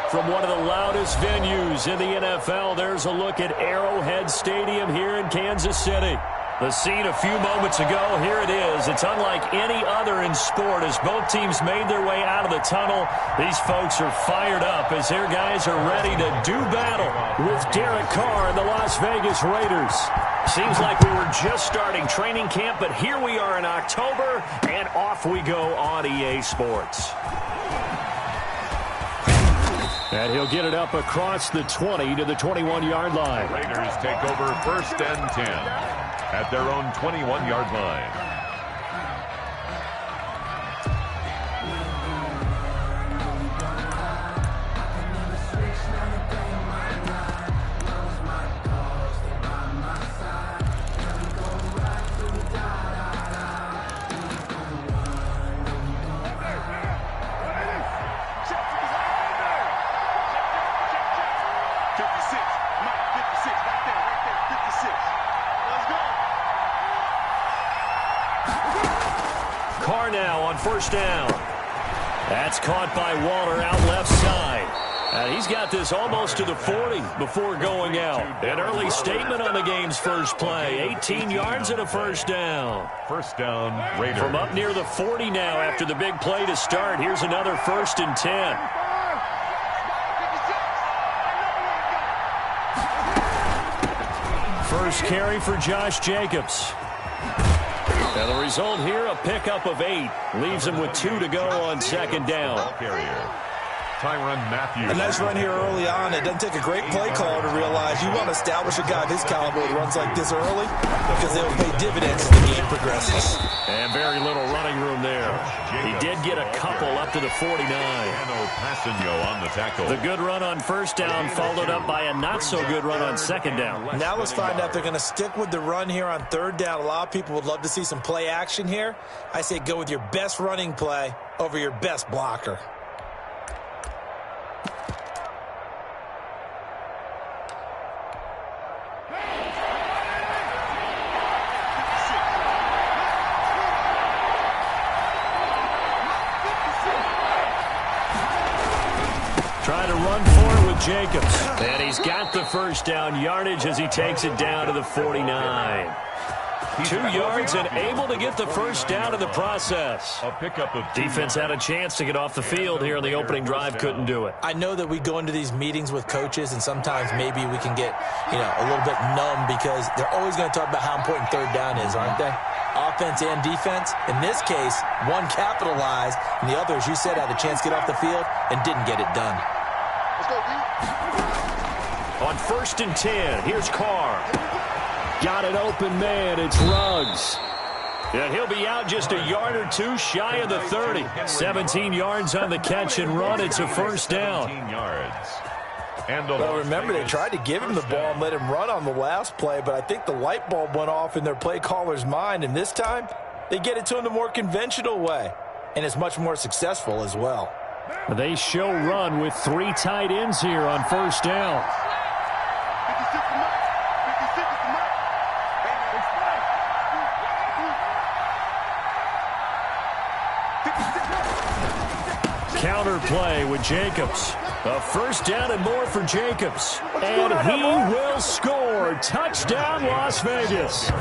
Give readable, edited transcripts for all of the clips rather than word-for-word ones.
From one of the loudest venues in the NFL, there's a look at Arrowhead Stadium here in Kansas City. The scene a few moments ago, here it is. It's unlike any other in sport as both teams made their way out of the tunnel. These folks are fired up as their guys are ready to do battle with Derek Carr and the Las Vegas Raiders. Seems like we were just starting training camp, but here we are in October, and off we go on EA Sports. And he'll get it up across the 20 to the 21-yard line. Raiders take over 1st and 10 at their own 21-yard line. Carr now on 1st down. That's caught by Waller out left side. And he's got this almost to the 40 before going out. An early statement on the game's first play. 18 yards and a 1st down. 1st down, Raiders. From up near the 40 now after the big play to start. Here's another 1st and 10. First carry for Josh Jacobs. And the result here, a pickup of 8. Leaves him with 2 to go on 2nd down. Tyrann Mathieu. A nice run here early on. It doesn't take a great play caller to realize you want to establish a guy of his caliber with runs like this early because they'll pay dividends as the game progresses. And very little running room there. He did get a couple up to the 49. On the tackle. The good run on 1st down followed up by a not-so-good run on 2nd down. Now let's find out if they're going to stick with the run here on 3rd down. A lot of people would love to see some play action here. I say go with your best running play over your best blocker. Trying to run for it with Jacobs. And he's got the 1st down yardage as he takes it down to the 49. 2 yards and able to get the 1st down in the process. A pickup of Defense had a chance to get off the field here in the opening drive, couldn't do it. I know that we go into these meetings with coaches and sometimes maybe we can get, a little bit numb because they're always going to talk about how important 3rd down is, aren't they? Offense and defense. In this case, one capitalized and the other, as you said, had a chance to get off the field and didn't get it done. On 1st and 10, here's Carr. Got an open man, it's Ruggs. And he'll be out just a yard or 2 shy of the 30. 17 yards on the catch and run, it's a 1st down. Well, remember, they tried to give him the ball and let him run on the last play, but I think the light bulb went off in their play caller's mind, and this time, they get it to him the more conventional way, and it's much more successful as well. They show run with 3 tight ends here on 1st down. Counter play with Jacobs. A 1st down and more for Jacobs. And he will score. Touchdown, Las Vegas.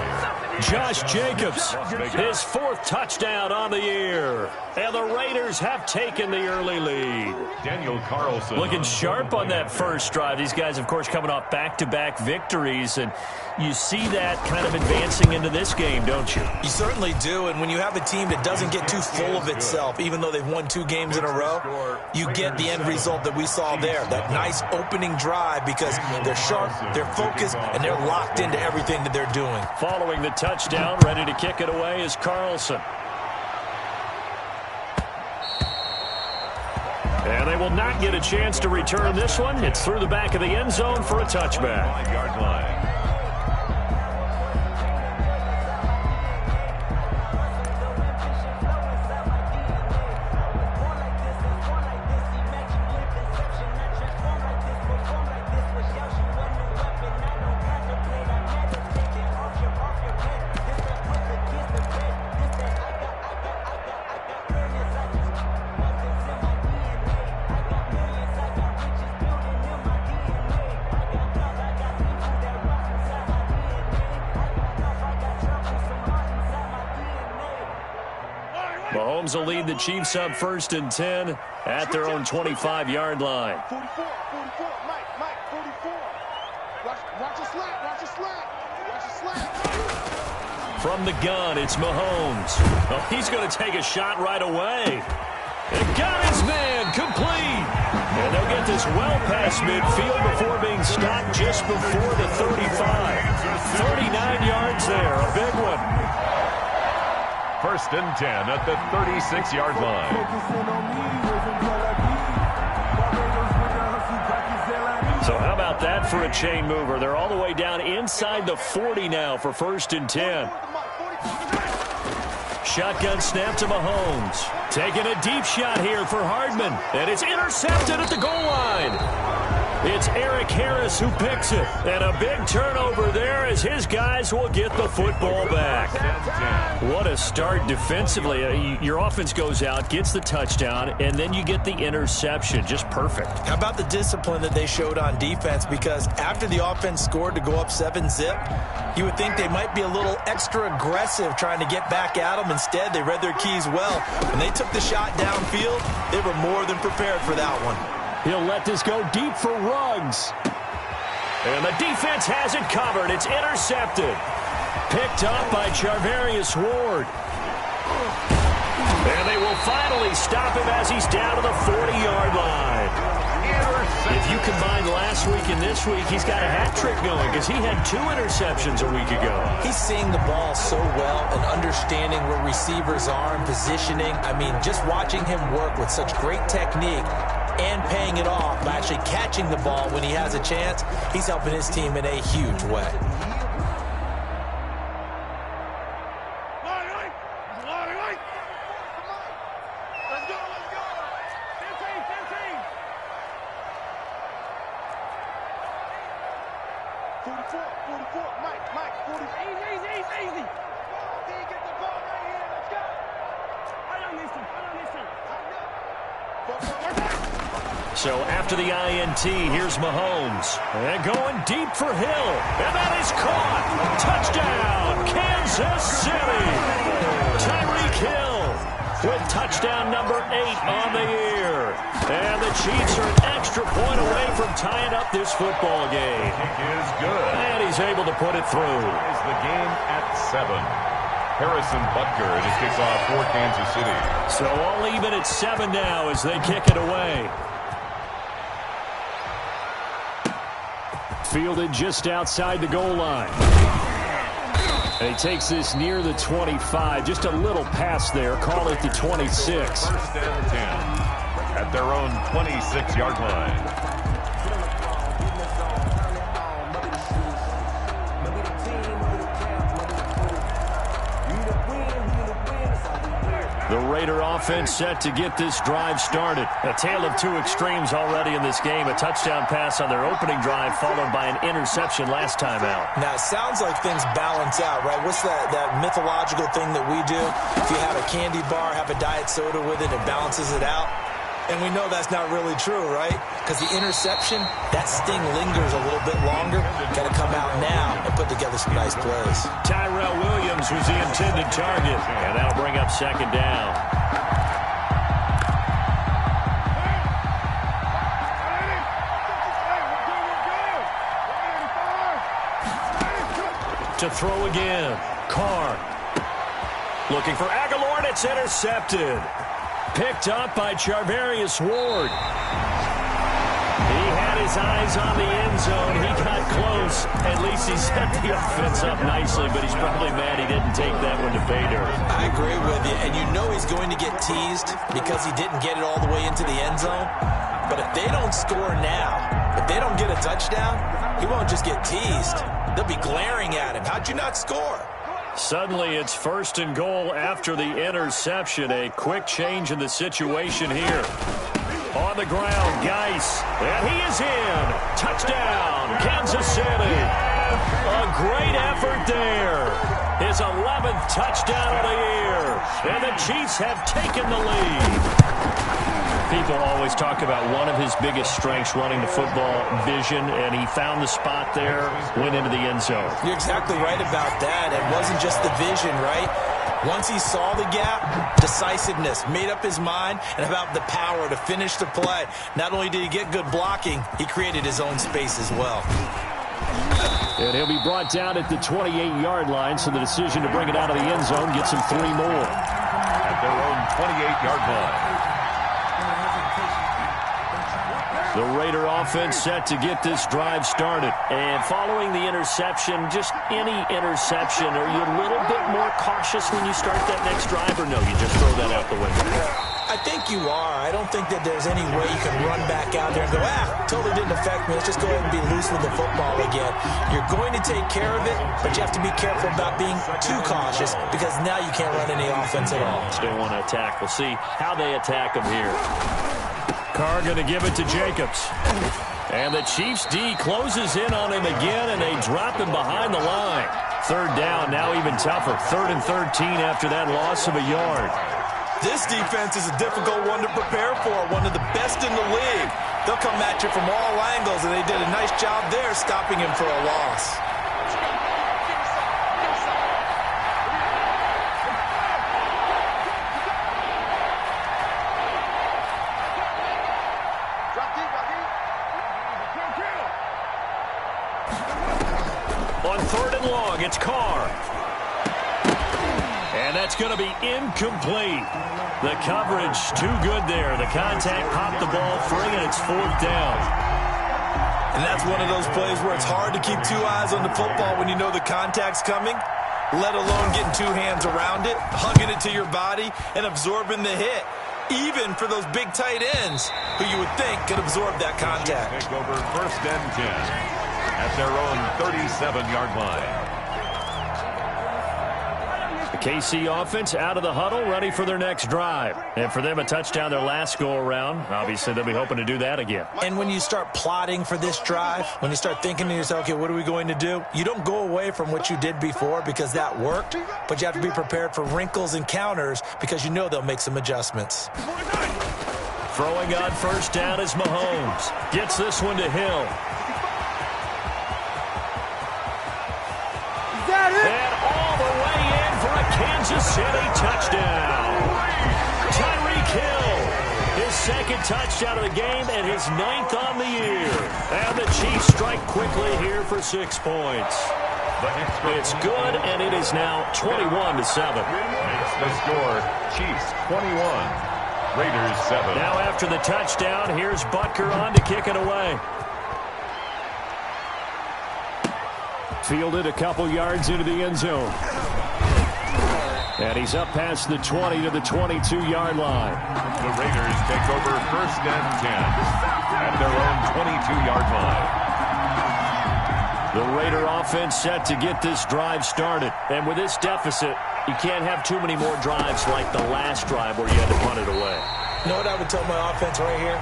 Josh Jacobs, his 4th touchdown on the year. And the Raiders have taken the early lead. Daniel Carlson. Looking sharp on that first drive. These guys, of course, coming off back-to-back victories. And you see that kind of advancing into this game, don't you? You certainly do. And when you have a team that doesn't get too full of itself, even though they've won 2 games in a row, you get the end result that we saw there. That nice opening drive because they're sharp, they're focused, and they're locked into everything that they're doing. Following the touchdown, ready to kick it away is Carlson. And they will not get a chance to return this one. It's through the back of the end zone for a touchback. 5-yard line. Rams will lead the Chiefs up 1st and 10 at their own 25-yard line. 44, Mike, 44. Watch your slack. From the gun, it's Mahomes. Oh, he's going to take a shot right away. And got his man complete. And they'll get this well past midfield before being stopped just before the 35. 39 yards there, a big one. 1st and 10 at the 36-yard line. So how about that for a chain mover? They're all the way down inside the 40 now for 1st and 10. Shotgun snap to Mahomes. Taking a deep shot here for Hardman. And it's intercepted at the goal line. It's Eric Harris who picks it. And a big turnover there as his guys will get the football back. What a start defensively. Your offense goes out, gets the touchdown, and then you get the interception. Just perfect. How about the discipline that they showed on defense? Because after the offense scored to go up 7-zip, you would think they might be a little extra aggressive trying to get back at them. Instead, they read their keys well. When they took the shot downfield, they were more than prepared for that one. He'll let this go deep for Ruggs. And the defense has it covered. It's intercepted. Picked up by Charvarius Ward. And they will finally stop him as he's down to the 40-yard line. If you combine last week and this week, he's got a hat trick going because he had 2 interceptions a week ago. He's seeing the ball so well and understanding where receivers are and positioning. I mean, just watching him work with such great technique and paying it off by actually catching the ball when he has a chance, he's helping his team in a huge way. So after the INT, here's Mahomes. And going deep for Hill. And that is caught. Touchdown, Kansas City. Tyreek Hill with touchdown number 8 on the year. And the Chiefs are an extra point away from tying up this football game. Kick is good. And he's able to put it through. Is the game at 7. Harrison Butker, and it kicks off for Kansas City. So all even at 7 now as they kick it away. Fielded just outside the goal line. And he takes this near the 25. Just a little pass there. Call it the 26. 1st and 10 at their own 26-yard line. The Raider offense set to get this drive started. A tale of 2 extremes already in this game. A touchdown pass on their opening drive followed by an interception last time out. Now, it sounds like things balance out, right? What's that mythological thing that we do? If you have a candy bar, have a diet soda with it, it balances it out. And we know that's not really true, right? Because the interception, that sting lingers a little bit longer. Got to come out now and put together some nice plays. Tyrell Williams was the intended target, and that'll bring up 2nd down. To throw again, Carr. Looking for Aguilar, and it's intercepted. Picked up by Charvarius Ward. He had his eyes on the end zone. He got close. At least he set the offense up nicely, but he's probably mad he didn't take that one to pay dirt. I agree with you, and you know he's going to get teased because he didn't get it all the way into the end zone. But if they don't score now, if they don't get a touchdown, he won't just get teased. They'll be glaring at him. How'd you not score? Suddenly, it's 1st and goal after the interception. A quick change in the situation here. On the ground, Geis. And he is in. Touchdown, Kansas City. A great effort there. His 11th touchdown of the year. And the Chiefs have taken the lead. People always always talk about one of his biggest strengths running the football, vision, and he found the spot there, went into the end zone. You're exactly right about that. It wasn't just the vision, right? Once he saw the gap, decisiveness, made up his mind, and about the power to finish the play. Not only did he get good blocking, he created his own space as well. And he'll be brought down at the 28-yard line, so the decision to bring it out of the end zone gets him 3 more. At their own 28-yard line. The Raider offense set to get this drive started. And following the interception, just any interception, are you a little bit more cautious when you start that next drive, or no, you just throw that out the window? I think you are. I don't think that there's any way you can run back out there and go, totally didn't affect me. Let's just go ahead and be loose with the football again. You're going to take care of it, but you have to be careful about being too cautious because now you can't run any offense at all. Still want to attack. We'll see how they attack him here. Carr going to give it to Jacobs. And the Chiefs D closes in on him again, and they drop him behind the line. 3rd down, now even tougher. 3rd and 13 after that loss of a yard. This defense is a difficult one to prepare for, one of the best in the league. They'll come at you from all angles, and they did a nice job there stopping him for a loss. On 3rd and long, it's Carr. And that's going to be incomplete. The coverage too good there. The contact popped the ball free, and it's 4th down. And that's one of those plays where it's hard to keep 2 eyes on the football when you know the contact's coming, let alone getting 2 hands around it, hugging it to your body, and absorbing the hit. Even for those big tight ends who you would think could absorb that contact. Take over 1st and 10 at their own 37-yard line. The KC offense out of the huddle, ready for their next drive. And for them, a touchdown their last go-around. Obviously, they'll be hoping to do that again. And when you start plotting for this drive, when you start thinking to yourself, okay, what are we going to do? You don't go away from what you did before because that worked, but you have to be prepared for wrinkles and counters because you know they'll make some adjustments. Throwing on 1st down is Mahomes. Gets this one to Hill. And all the way in for a Kansas City touchdown. Tyreek Hill, his 2nd touchdown of the game and his 9th on the year. And the Chiefs strike quickly here for 6 points. It's good, and it is now 21-7. Makes the score Chiefs 21, Raiders 7. Now after the touchdown, here's Butker on to kick it away. Fielded a couple yards into the end zone. And he's up past the 20 to the 22-yard line. The Raiders take over 1st and 10 at their own 22-yard line. The Raider offense set to get this drive started. And with this deficit, you can't have too many more drives like the last drive where you had to punt it away. You know what I would tell my offense right here?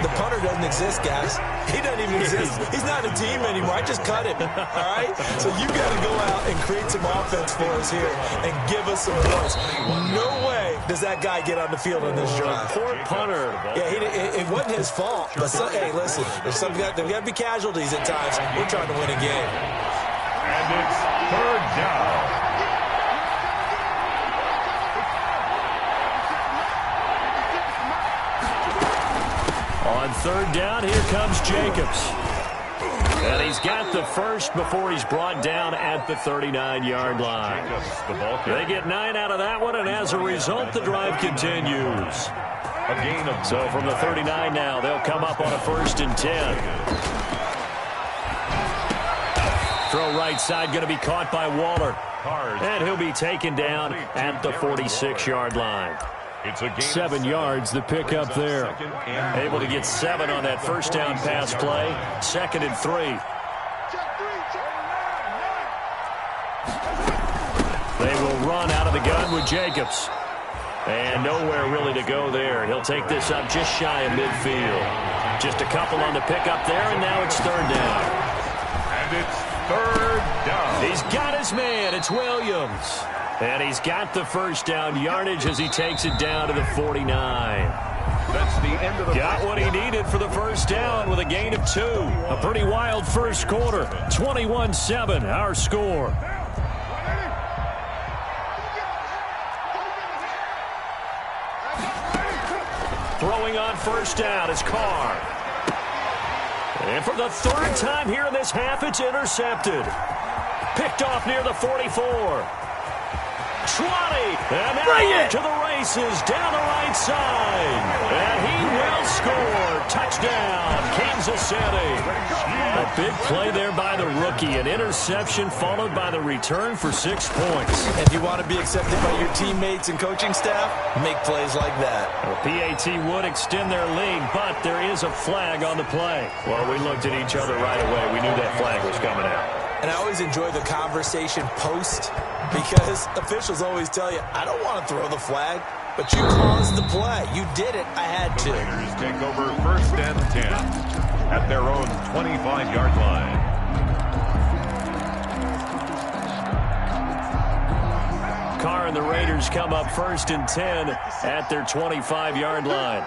The punter doesn't exist, guys. He doesn't even exist. He's not a team anymore. I just cut him, all right? So you got to go out and create some offense for us here and give us some points. No way does that guy get on the field on this drive. Poor punter. Yeah, it wasn't his fault. But hey, listen, there's got to be casualties at times. We're trying to win a game. And it's 3rd down. On 3rd down, here comes Jacobs. And he's got the first before he's brought down at the 39-yard line. They get 9 out of that one, and as a result, the drive continues. So from the 39 now, they'll come up on a 1st and 10. Throw right side, going to be caught by Waller. And he'll be taken down at the 46-yard line. 7 yards, the pickup there. Able to get 7 on that 1st down pass play. 2nd and 3. They will run out of the gun with Jacobs. And nowhere really to go there. He'll take this up just shy of midfield. Just a couple on the pickup there, and now it's 3rd down. And it's 3rd down. He's got his man. It's Williams. And he's got the 1st down yardage as he takes it down to the 49. That's the end of the Got what he needed for the first down with a gain of 2. A pretty wild first quarter. 21-7, our score. Throwing on first down is Carr. And for the third time here in this half, it's intercepted. Picked off near the 44. 20. And now to the races down the right side. And he will score. Touchdown, Kansas City. A big play there by the rookie. An interception followed by the return for 6 points. If you want to be accepted by your teammates and coaching staff, make plays like that. Well, PAT would extend their lead, but there is a flag on the play. Well, we looked at each other right away. We knew that flag was coming out. And I always enjoy the conversation post because officials always tell you, I don't want to throw the flag, but you caused the play. You did it. I had to. The Raiders take over first and 10 at their own 25-yard line. Carr and the Raiders come up first and 10 at their 25-yard line.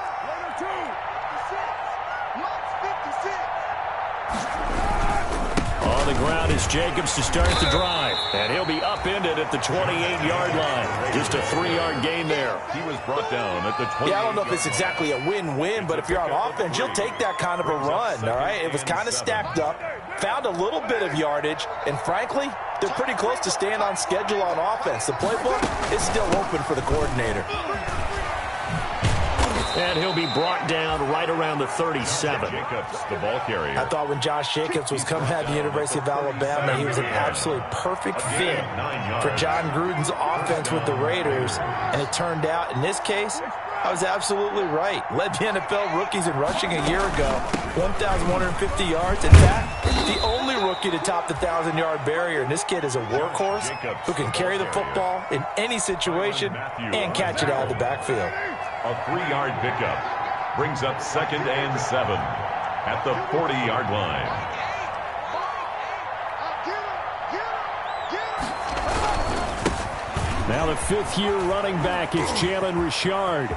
On the ground is Jacobs to start the drive. And he'll be upended at the 28-yard line. Just a 3-yard gain there. He was brought down at the 28. Yeah, I don't know if it's exactly a win-win, but if you're on offense, you'll take that kind of a run, all right? It was kind of stacked up, found a little bit of yardage, and frankly, they're pretty close to staying on schedule on offense. The playbook is still open for the coordinator. And he'll be brought down right around the 37. Jacobs, the ball carrier. I thought when Josh Jacobs was coming out of the University of Alabama, he was an absolutely perfect fit for John Gruden's offense with the Raiders. And it turned out, in this case, I was absolutely right. Led the NFL rookies in rushing a year ago, 1,150 yards. In fact, the only rookie to top the 1,000-yard barrier. And this kid is a workhorse who can carry the football in any situation and catch it out of the backfield. A 3-yard pickup brings up second and 7 at the 40-yard line. Now the fifth-year running back is Jalen Richard.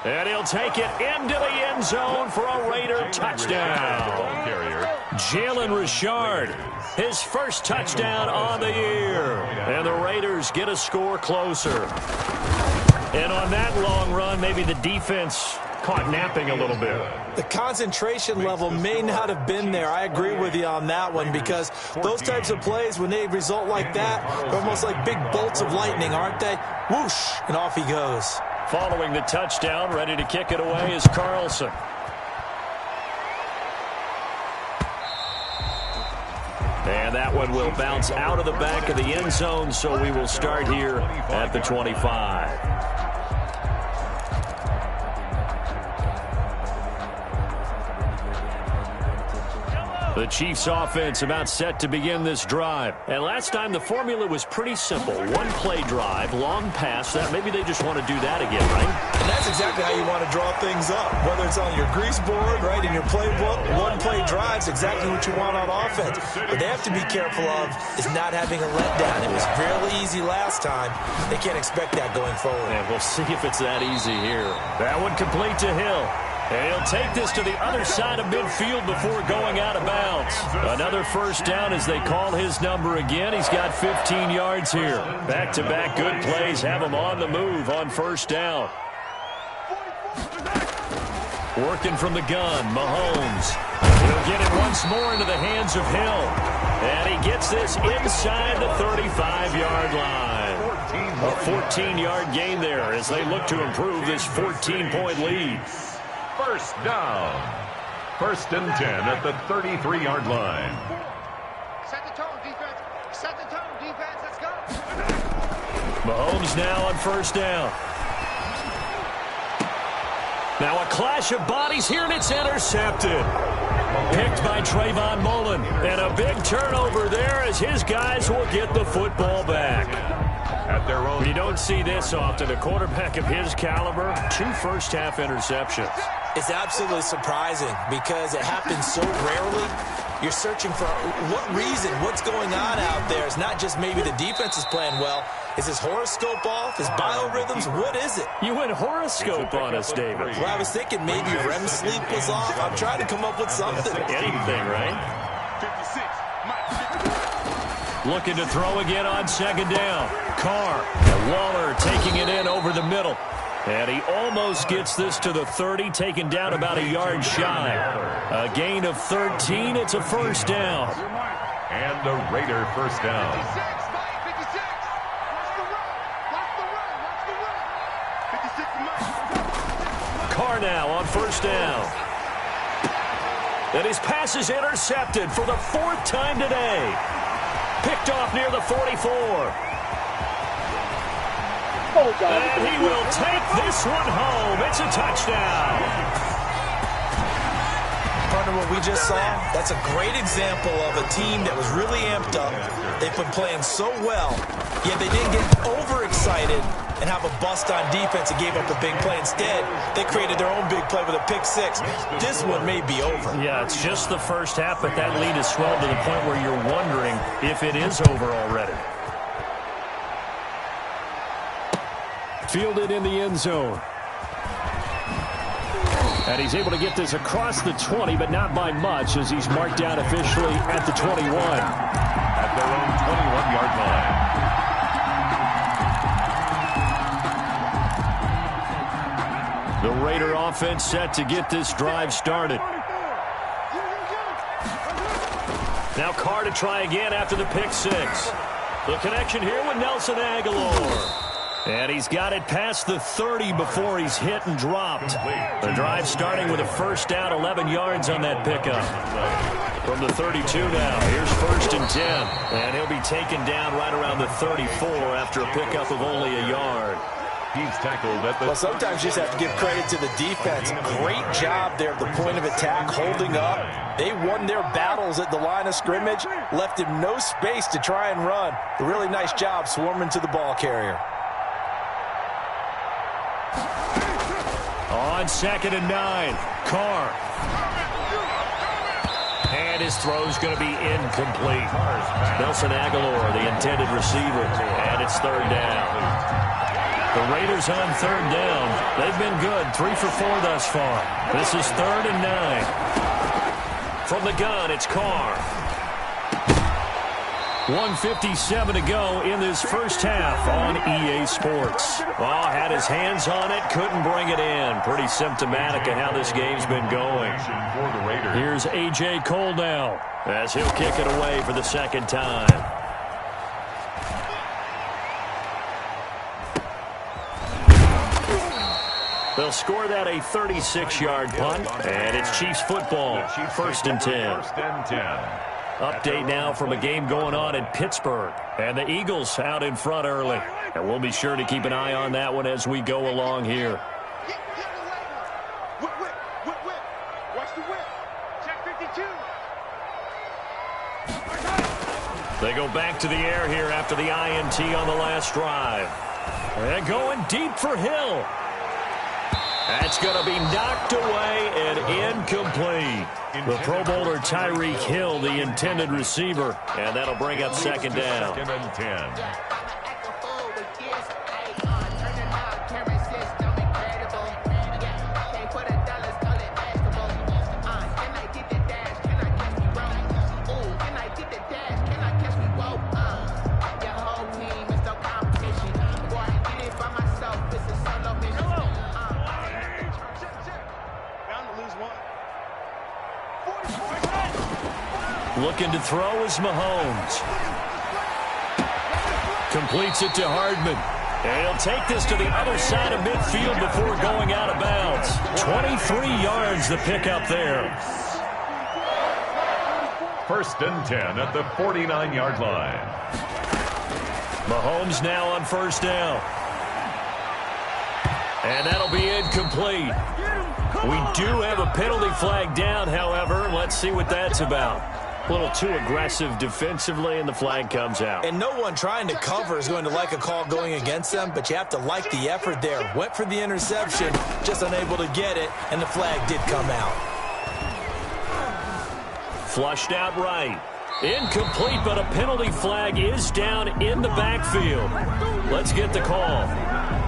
And he'll take it into the end zone for a Raider touchdown. Jalen Richard, his first touchdown on the year. And the Raiders get a score closer. And on that long run, maybe the defense caught napping a little bit. The concentration level may not have been there. I agree with you on that one because those types of plays, when they result like that, they're almost like big bolts of lightning, aren't they? Whoosh, and off he goes. Following the touchdown, ready to kick it away is Carlson. And that one will bounce out of the back of the end zone, so we will start here at the 25. The Chiefs offense about set to begin this drive. And last time the formula was pretty simple. One-play drive, long pass. That maybe they just want to do that again, right? And that's exactly how you want to draw things up. Whether it's on your grease board, right, in your playbook, one-play drive's exactly what you want on offense. What they have to be careful of is not having a letdown. It was fairly easy last time. They can't expect that going forward. And we'll see if it's that easy here. That one complete to Hill. And he'll take this to the other side of midfield before going out of bounds. Another first down as they call his number again. He's got 15 yards here. Back-to-back good plays have him on the move on first down. Working from the gun, Mahomes. He'll get it once more into the hands of Hill. And he gets this inside the 35-yard line. A 14-yard gain there as they look to improve this 14-point lead. First down. First and 10 at the 33-yard line. Set the tone, defense. Set the tone, defense. Let's go. Mahomes now on first down. Now a clash of bodies here, and it's intercepted. Picked by Trayvon Mullen. And a big turnover there as his guys will get the football back. At their own. You don't see this often. A quarterback of his caliber, 2 first-half interceptions. It's absolutely surprising because it happens so rarely. You're searching for what reason, what's going on out there. It's not just maybe the defense is playing well. Is his horoscope off? His biorhythms? What is it? You went horoscope on us, David. Well, I was thinking maybe REM sleep was off. I'm trying to come up with something. Anything, right? Looking to throw again on second down. Carr. And Waller taking it in over the middle. And he almost gets this to the 30, taken down about a yard shy. A gain of 13. It's a first down. And a Raider first down. 56. Carr now on first down. And his pass is intercepted for the 4th time today. Picked off near the 44. And he will take this one home. It's a touchdown. Partner, what we just saw, that's a great example of a team that was really amped up. They've been playing so well, yet they didn't get overexcited and have a bust on defense and gave up a big play. Instead, they created their own big play with a pick six. This one may be over. Yeah, it's just the first half, but that lead has swelled to the point where you're wondering if it is over already. Fielded in the end zone. And he's able to get this across the 20, but not by much, as he's marked down officially at the 21. At their own 21-yard line. The Raider offense set to get this drive started. Now Carr to try again after the pick six. The connection here with Nelson Aguilar. And he's got it past the 30 before he's hit and dropped. The drive starting with a first down, 11 yards on that pickup. From the 32 now, here's 1st and 10. And he'll be taken down right around the 34 after a pickup of only a yard. He's tackled at the... Well, sometimes you just have to give credit to the defense. Great job there at the point of attack, holding up. They won their battles at the line of scrimmage, left him no space to try and run. A really nice job swarming to the ball carrier. On 2nd and 9, Carr. And his throw's going to be incomplete. Nelson Aguilar, the intended receiver, and it's 3rd down. The Raiders on 3rd down. They've been good, 3 for 4 thus far. This is 3rd and 9. From the gun, it's Carr. 1:57 to go in this first half on EA Sports. Oh, had his hands on it, couldn't bring it in. Pretty symptomatic of how this game's been going. Here's A.J. Cole now, as he'll kick it away for the 2nd time. They'll score that a 36-yard punt, and it's Chiefs football, 1st and 10. Update now from a game going on in Pittsburgh. And the Eagles out in front early. And we'll be sure to keep an eye on that one as we go along here. Watch the whip. Check 52. They go back to the air here after the INT on the last drive. And going deep for Hill. That's going to be knocked away and incomplete. The Pro Bowler Tyreek Hill, the intended receiver, and that'll bring up 2nd down. 2nd and 10. Looking to throw is Mahomes. Completes it to Hardman. And he'll take this to the other side of midfield before going out of bounds. 23 yards the pickup there. 1st and 10 at the 49-yard line. Mahomes now on 1st down. And that'll be incomplete. We do have a penalty flag down, however. Let's see what that's about. A little too aggressive defensively, and the flag comes out. And no one trying to cover is going to like a call going against them, but you have to like the effort there. Went for the interception, just unable to get it, and the flag did come out. Flushed out right. Incomplete, but a penalty flag is down in the backfield. Let's get the call.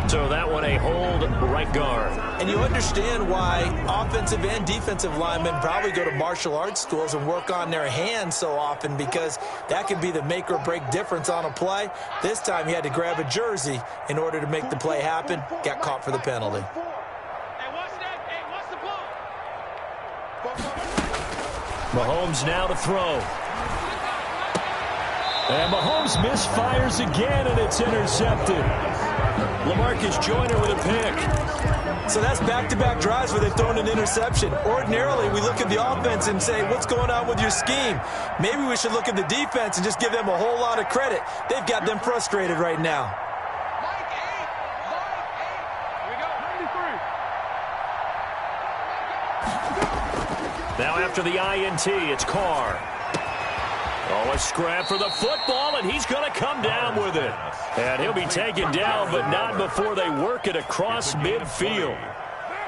So that one a hold right guard. And you understand why offensive and defensive linemen probably go to martial arts schools and work on their hands so often, because that can be the make or break difference on a play. This time he had to grab a jersey in order to make the play happen. Got caught for the penalty. Mahomes now to throw. And Mahomes misfires again, and it's intercepted. LaMarcus Joyner with a pick. So that's back-to-back drives where they've thrown an interception. Ordinarily, we look at the offense and say, what's going on with your scheme? Maybe we should look at the defense and just give them a whole lot of credit. They've got them frustrated right now. Now after the INT, it's Carr. Oh, a scrap for the football, and he's going to come down with it. And he'll be taken down, but not before they work it across midfield.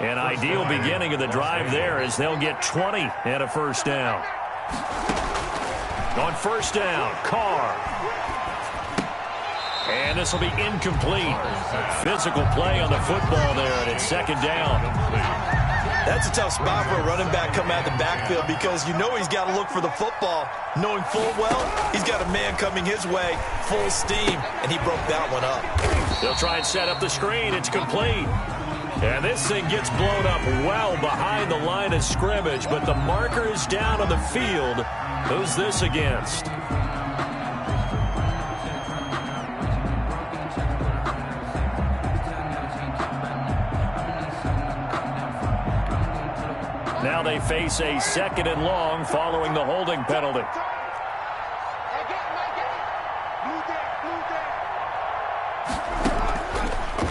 An ideal beginning of the drive there, as they'll get 20 and a first down. On first down, Carr. And this will be incomplete. Physical play on the football there, and it's second down. That's a tough spot for a running back coming out of the backfield, because you know he's got to look for the football, knowing full well he's got a man coming his way, full steam, and he broke that one up. They'll try and set up the screen. It's complete. And this thing gets blown up well behind the line of scrimmage, but the marker is down on the field. Who's this against? Now they face a second and long following the holding penalty.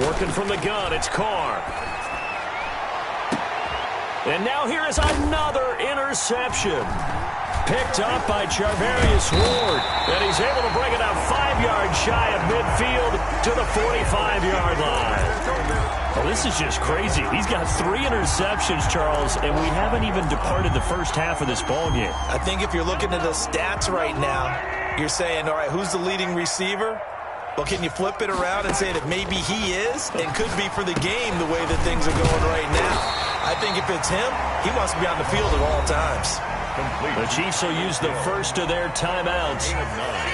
Working from the gun, it's Carr. And now here is another interception. Picked up by Charvarius Ward. And he's able to bring it up 5 yards shy of midfield to the 45-yard line. Well, this is just crazy. He's got 3 interceptions, Charles, and we haven't even departed the first half of this ballgame. I think if you're looking at the stats right now, you're saying, all right, who's the leading receiver? Well, can you flip it around and say that maybe he is and could be for the game the way that things are going right now? I think if it's him, he wants to be on the field at all times. The Chiefs will use the first of their timeouts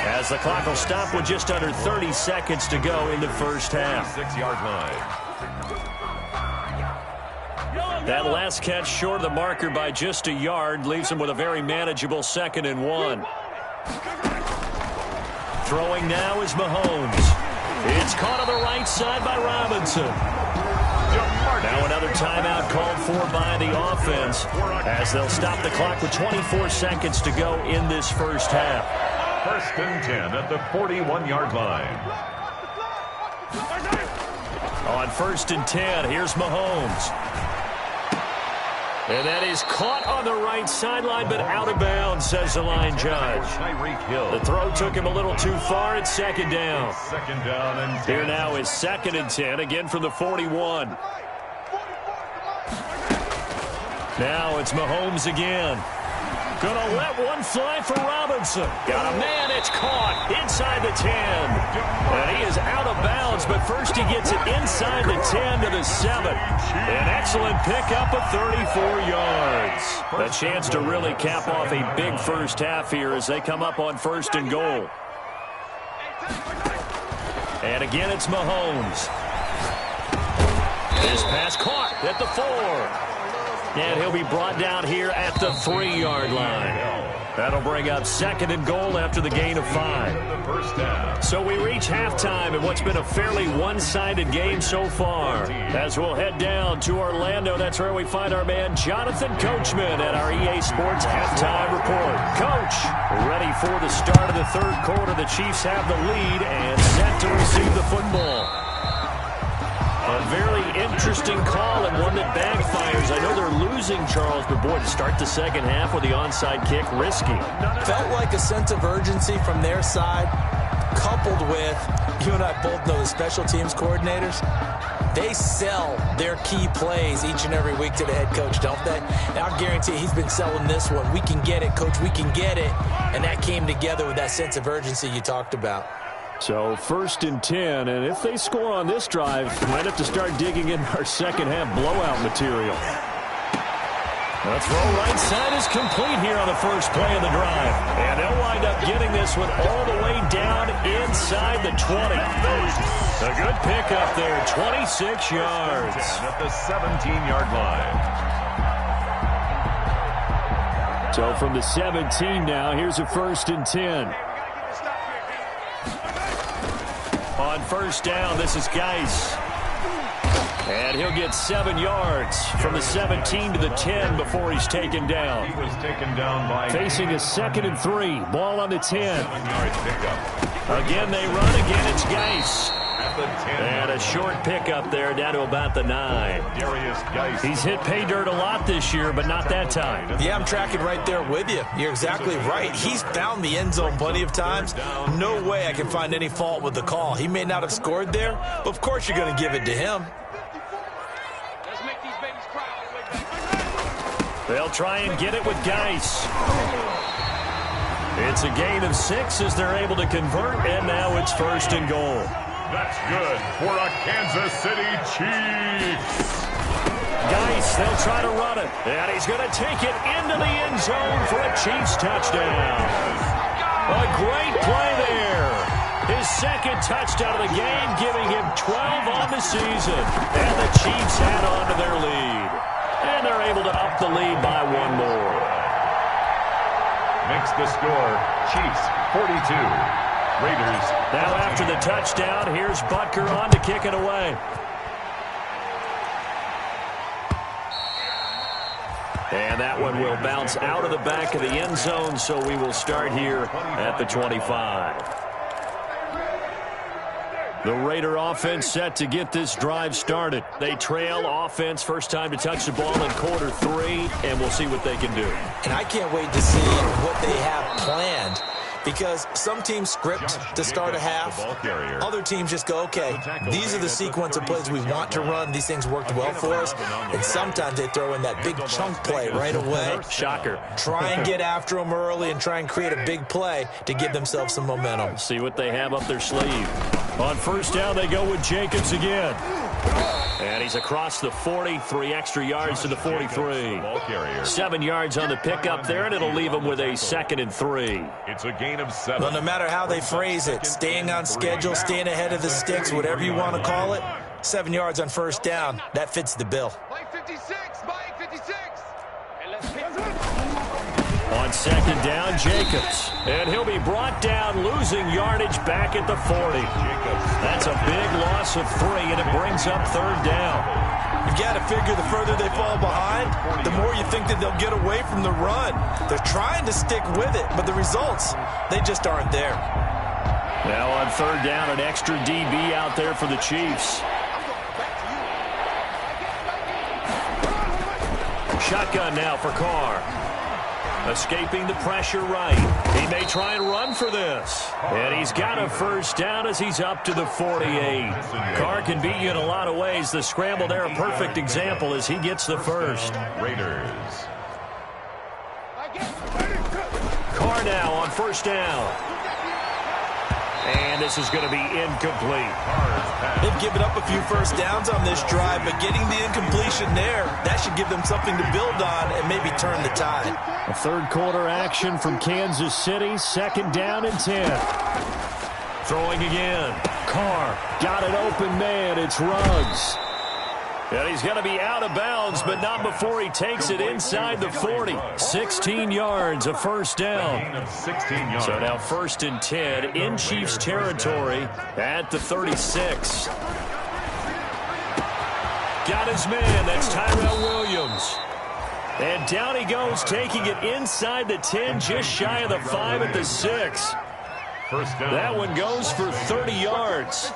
as the clock will stop with just under 30 seconds to go in the first half. 6-yard line. That last catch short of the marker by just a yard leaves him with a very manageable 2nd and 1. Throwing now is Mahomes. It's caught on the right side by Robinson. Now another timeout called for by the offense as they'll stop the clock with 24 seconds to go in this first half. 1st and 10 at the 41-yard line. On 1st and 10, here's Mahomes. And that is caught on the right sideline, but out of bounds, says the line judge. The throw took him a little too far. It's 2nd down. 2nd down and 10. Here now is 2nd and 10, again from the 41. Now it's Mahomes again. Gonna let one fly for Robinson. Got a man, it's caught inside the 10. And he is out of bounds, but first he gets it inside the 10 to the 7. An excellent pickup of 34 yards. A chance to really cap off a big first half here as they come up on 1st and goal. And again, it's Mahomes. This pass caught at the 4. And he'll be brought down here at the 3-yard line. That'll bring up 2nd and goal after the gain of 5. So we reach halftime in what's been a fairly one-sided game so far. As we'll head down to Orlando, that's where we find our man Jonathan Coachman at our EA Sports Halftime Report. Coach, ready for the start of the 3rd quarter. The Chiefs have the lead and set to receive the football. A very interesting call and one that backfires. I know they're losing, Charles, but boy, to start the second half with the onside kick, risky. Felt like a sense of urgency from their side, coupled with, you and I both know the special teams coordinators. They sell their key plays each and every week to the head coach, don't they? And I'll guarantee he's been selling this one. We can get it, coach, we can get it. And that came together with that sense of urgency you talked about. So 1st and 10, and if they score on this drive, might have to start digging in our second-half blowout material. The throw right side is complete here on the first play of the drive. And they'll wind up getting this one all the way down inside the 20. A good pickup there, 26 yards. At the 17-yard line. So from the 17 now, here's a 1st and 10. On first down, this is Geis. And he'll get 7 yards from the 17 to the 10 before he's taken down. He was taken down by facing a 2nd and 3. Ball on the 10. 7-yard pickup. Again, they run. Again, it's Geis. At the 10. And a short pickup there down to about the 9. Darius Geis. He's hit pay dirt a lot this year, but not that time. Yeah, I'm tracking right there with you. You're exactly right. He's found the end zone plenty of times. No way I can find any fault with the call. He may not have scored there, but of course you're going to give it to him. They'll try and get it with Geis. It's a gain of 6 as they're able to convert, and now it's 1st and goal. That's good for a Kansas City Chiefs. Geis, they'll try to run it, and he's going to take it into the end zone for a Chiefs touchdown. A great play there. His 2nd touchdown of the game, giving him 12 on the season. And the Chiefs add on to their lead. And they're able to up the lead by 1 more. Makes the score Chiefs 42. Raiders. Now after the touchdown, here's Butker on to kick it away. And that one will bounce out of the back of the end zone, so we will start here at the 25. The Raider offense set to get this drive started. They trail offense, first time to touch the ball in quarter 3, and we'll see what they can do. And I can't wait to see what they have planned, because some teams script to start a half. Other teams just go, okay, these are the sequence of plays we want to run. These things worked well for us. And sometimes they throw in that big chunk play right away. Shocker. Try and get after them early and try and create a big play to give themselves some momentum. See what they have up their sleeve. On first down, they go with Jacobs again. And he's across the 40, 3 extra yards to the 43. 7 yards on the pickup there, and it'll leave him with a 2nd and 3. It's a gain of 7. Well, no matter how they phrase it, staying on schedule, staying ahead of the sticks, whatever you want to call it, 7 yards on first down, that fits the bill. Mike 56, Mike 56. On second down, Jacobs. And he'll be brought down, losing yardage back at the 40. That's a big loss of 3, and it brings up 3rd down. You've got to figure the further they fall behind, the more you think that they'll get away from the run. They're trying to stick with it, but the results, they just aren't there. Now on 3rd down, an extra DB out there for the Chiefs. Shotgun now for Carr. Escaping the pressure right. He may try and run for this. And he's got a first down as he's up to the 48. Carr can beat you in a lot of ways. The scramble there, a perfect example as he gets the first. Raiders. Carr now on first down. And this is going to be incomplete. They've given up a few first downs on this drive, but getting the incompletion there, that should give them something to build on and maybe turn the tide. A 3rd quarter action from Kansas City. 2nd down and 10. Throwing again. Carr got an open man. It's Ruggs. And he's going to be out of bounds, but not before he takes it inside the 40. 16 yards, a first down. So now 1st and 10 in Chiefs territory at the 36. Got his man. That's Tyrell Williams. And down he goes, taking it inside the 10, just shy of the 5 at the 6. First down. That one goes for 30 yards.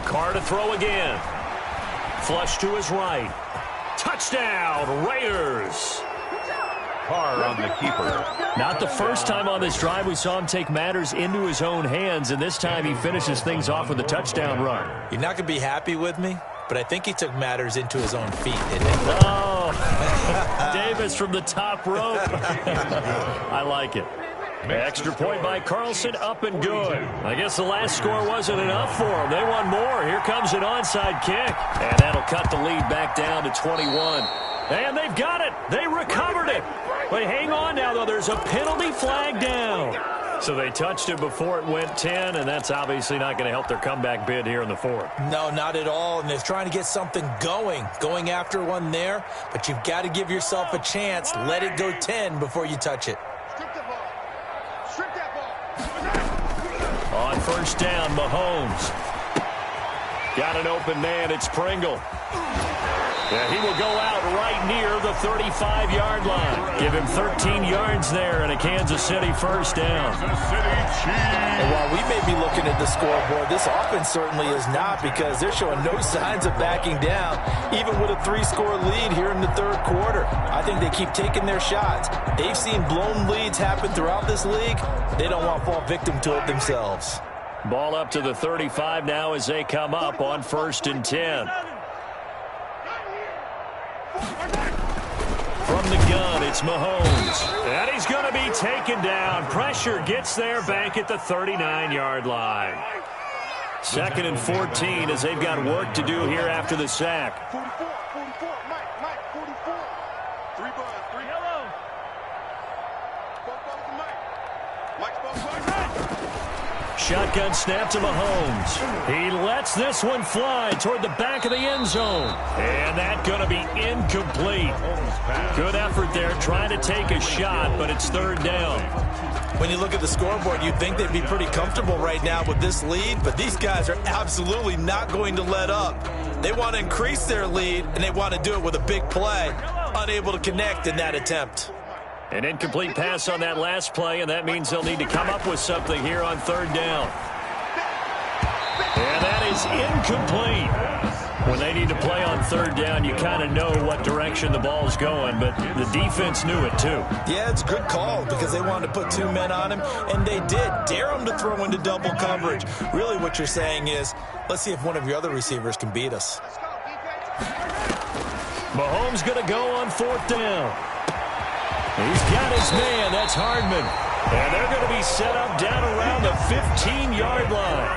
Carr to throw again. Flush to his right. Touchdown, Raiders. Carr on the keeper. Not the first time on this drive we saw him take matters into his own hands, and this time he finishes things off with a touchdown run. You're not going to be happy with me, but I think he took matters into his own feet, didn't he? Oh, Davis from the top rope. I like it. Extra point by Carlson, up and good. I guess the last score wasn't enough for them. They want more. Here comes an onside kick. And that'll cut the lead back down to 21. And they've got it. They recovered it. But hang on now, though. There's a penalty flag down. So they touched it before it went 10, and that's obviously not going to help their comeback bid here in the fourth. No, not at all. And they're trying to get something going after one there. But you've got to give yourself a chance. Let it go 10 before you touch it. On first down, Mahomes. Got an open man. It's Pringle. Yeah, he will go out right near the 35-yard line. Give him 13 yards there and a Kansas City first down. And while we may be looking at the scoreboard, this offense certainly is not, because they're showing no signs of backing down, even with a 3-score lead here in the third quarter. I think they keep taking their shots. They've seen blown leads happen throughout this league. They don't want to fall victim to it themselves. Ball up to the 35 now as they come up on first and 10. From the gun, it's Mahomes. And he's going to be taken down. Pressure gets there back at the 39-yard line. Second and 14 as they've got work to do here after the sack. 44, Mike, 44. 3 buzz, 3 hello. Mike's both Mike. Shotgun snap to Mahomes. He lets this one fly toward the back of the end zone. And that's going to be incomplete. Good effort there trying to take a shot, but it's third down. When you look at the scoreboard, you'd think they'd be pretty comfortable right now with this lead, but these guys are absolutely not going to let up. They want to increase their lead, and they want to do it with a big play. Unable to connect in that attempt. An incomplete pass on that last play, and that means they'll need to come up with something here on third down. And that is incomplete. When they need to play on third down, you kind of know what direction the ball's going, but the defense knew it too. Yeah, it's a good call because they wanted to put 2 men on him, and they did. Dare him to throw into double coverage. Really what you're saying is, let's see if one of your other receivers can beat us. Mahomes going to go on fourth down. He's got his man. That's Hardman. And they're going to be set up down around the 15-yard line.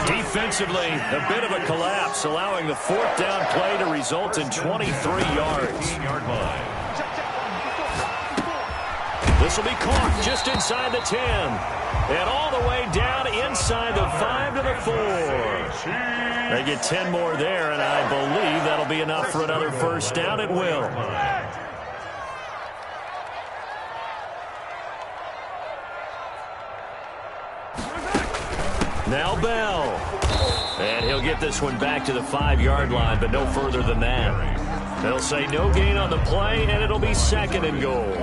Defensively, a bit of a collapse, allowing the fourth down play to result in 23 yards. This will be caught just inside the 10. And all the way down inside the 5 to the 4. They get 10 more there, and I believe that'll be enough for another first down. It will. Now Bell. And he'll get this one back to the 5-yard line, but no further than that. They'll say no gain on the play, and it'll be second and goal.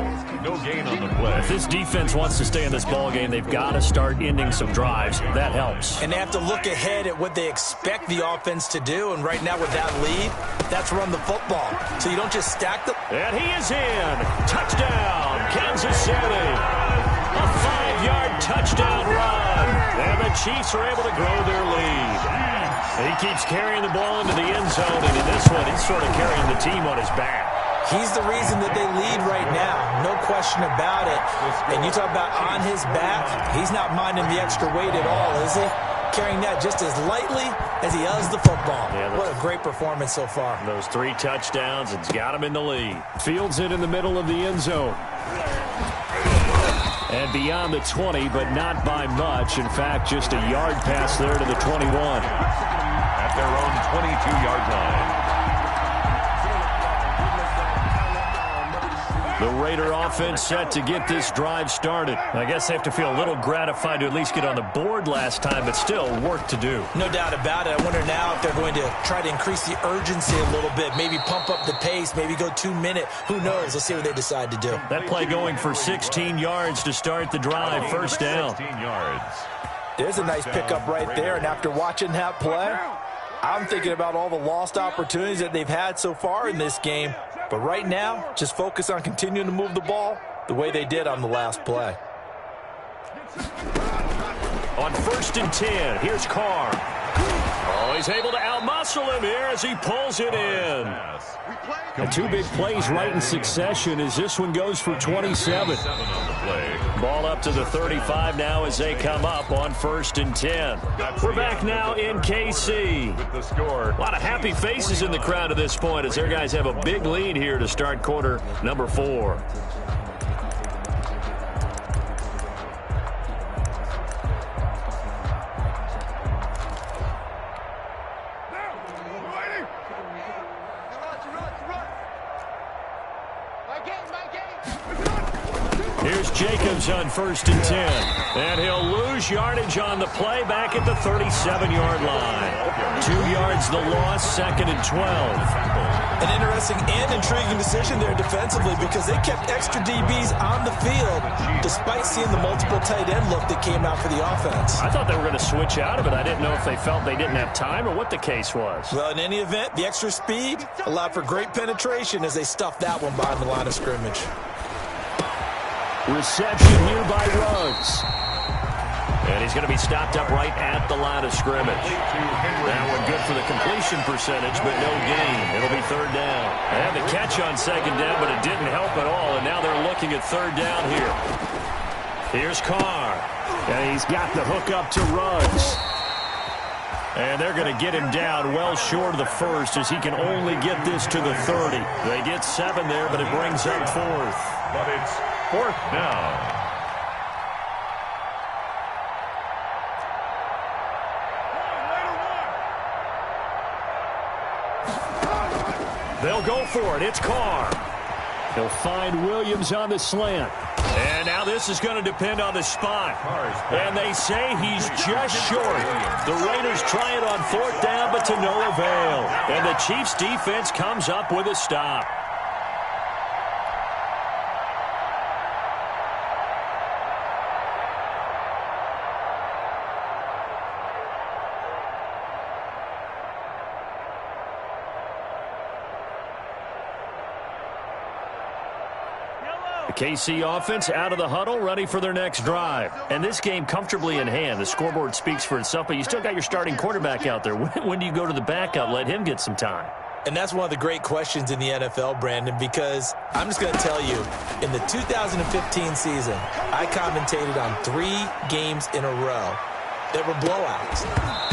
No gain on the play. If this defense wants to stay in this ballgame, they've got to start ending some drives. That helps. And they have to look ahead at what they expect the offense to do, and right now with that lead, that's run the football. So you don't just stack the... And he is in. Touchdown, Kansas City. A 5-yard touchdown run. And the Chiefs are able to grow their lead. He keeps carrying the ball into the end zone, and in this one, he's sort of carrying the team on his back. He's the reason that they lead right now. No question about it. And you talk about on his back, he's not minding the extra weight at all, is he? Carrying that just as lightly as he does the football. Yeah, what a great performance so far. Those 3 touchdowns, it's got him in the lead. Fields it in the middle of the end zone. And beyond the 20, but not by much. In fact, just a yard pass there to the 21. At their own 22-yard line. The Raider offense set to get this drive started. I guess they have to feel a little gratified to at least get on the board last time, but still work to do. No doubt about it. I wonder now if they're going to try to increase the urgency a little bit, maybe pump up the pace, maybe go 2-minute. Who knows? Let's see what they decide to do. That play going for 16 yards to start the drive. First down. 16 yards. There's a nice pickup right there, and after watching that play, I'm thinking about all the lost opportunities that they've had so far in this game. But right now, just focus on continuing to move the ball the way they did on the last play. On 1st and 10, here's Carr. Oh, he's able to outmuscle him here as he pulls it in. And 2 big plays right in succession as this one goes for 27. Ball up to the 35 now as they come up on 1st and 10. We're back now in KC. A lot of happy faces in the crowd at this point as their guys have a big lead here to start quarter number 4. Here's Jacobs on 1st and 10. And he'll lose yardage on the play back at the 37-yard line. 2 yards the loss, 2nd and 12. An interesting and intriguing decision there defensively because they kept extra DBs on the field despite seeing the multiple tight end look that came out for the offense. I thought they were going to switch out of it. I didn't know if they felt they didn't have time or what the case was. Well, in any event, the extra speed allowed for great penetration as they stuffed that one behind the line of scrimmage. Reception here by Ruggs. And he's going to be stopped up right at the line of scrimmage. That one good for the completion percentage, but no gain. It'll be 3rd down. They had the catch on 2nd down, but it didn't help at all, and now they're looking at 3rd down here. Here's Carr. And he's got the hook up to Ruggs. And they're going to get him down well short of the 1st as he can only get this to the 30. They get 7 there, but it brings up 4th. But it's 4th down. They'll go for it. It's Carr. He'll find Williams on the slant. And now this is going to depend on the spot. And they say he's just short. The Raiders try it on 4th down, but to no avail. And the Chiefs' defense comes up with a stop. KC offense out of the huddle, ready for their next drive. And this game comfortably in hand. The scoreboard speaks for itself, but you still got your starting quarterback out there. When do you go to the backup? Let him get some time. And that's one of the great questions in the NFL, Brandon, because I'm just going to tell you, in the 2015 season, I commentated on 3 games in a row that were blowouts.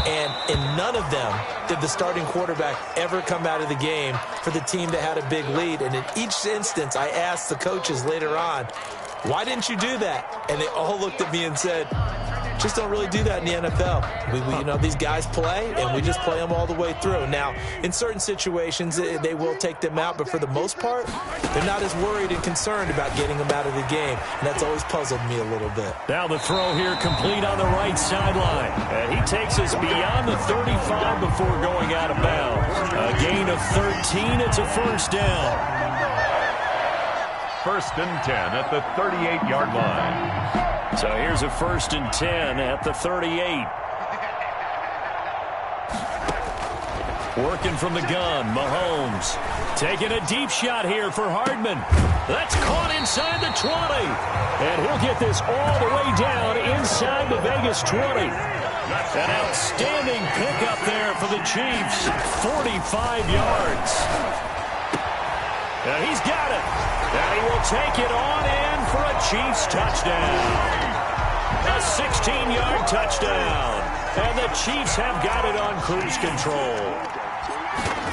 And in none of them did the starting quarterback ever come out of the game for the team that had a big lead. And in each instance, I asked the coaches later on, why didn't you do that? And they all looked at me and said, just don't really do that in the NFL. You know, these guys play, and we just play them all the way through. Now, in certain situations, they will take them out, but for the most part, they're not as worried and concerned about getting them out of the game, and that's always puzzled me a little bit. Now the throw here complete on the right sideline, and he takes us beyond the 35 before going out of bounds. A gain of 13, it's a 1st down. 1st and 10 at the 38-yard line. So here's a 1st and 10 at the 38. Working from the gun, Mahomes. Taking a deep shot here for Hardman. That's caught inside the 20. And he'll get this all the way down inside the Vegas 20. An outstanding pickup there for the Chiefs. 45 yards. And he's got it. And he will take it on in for a Chiefs touchdown. A 16-yard touchdown. And the Chiefs have got it on cruise control.